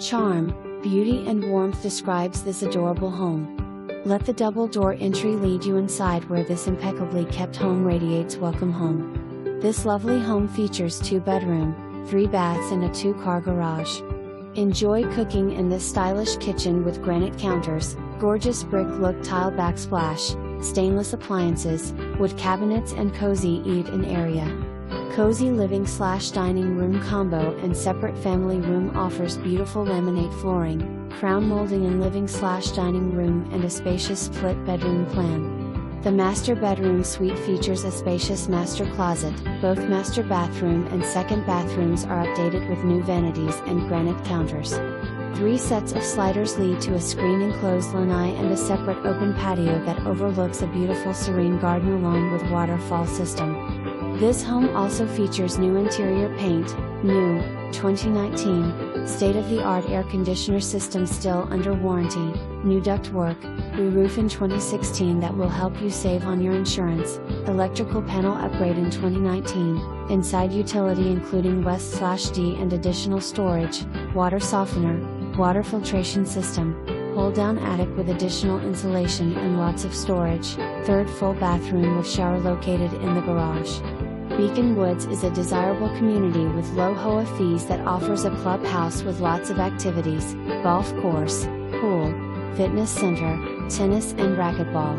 Charm, beauty and warmth describes this adorable home. Let the double-door entry lead you inside where this impeccably kept home radiates welcome home. This lovely home features 2-bedroom, 3 baths and a 2-car garage. Enjoy cooking in this stylish kitchen with granite counters, gorgeous brick look tile backsplash, stainless appliances, wood cabinets and cozy eat-in area. Cozy living/dining room combo and separate family room offers beautiful laminate flooring, crown molding in living/dining room and a spacious split bedroom plan. The master bedroom suite features a spacious master closet. Both master bathroom and second bathrooms are updated with new vanities and granite counters. 3 sets of sliders lead to a screen-enclosed lanai and a separate open patio that overlooks a beautiful serene garden along with waterfall system. This home also features new interior paint, new, 2019, state-of-the-art air conditioner system still under warranty, new duct work, Reroof in 2016 that will help you save on your insurance, electrical panel upgrade in 2019, inside utility including West/D and additional storage, water softener, water filtration system, pull-down attic with additional insulation and lots of storage, 3rd full bathroom with shower located in the garage. Beacon Woods is a desirable community with low HOA fees that offers a clubhouse with lots of activities, golf course, pool, fitness center, tennis and racquetball.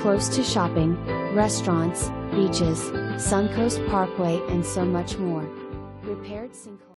Close to shopping, restaurants, beaches, Suncoast Parkway and so much more. Repaired Sinkhole.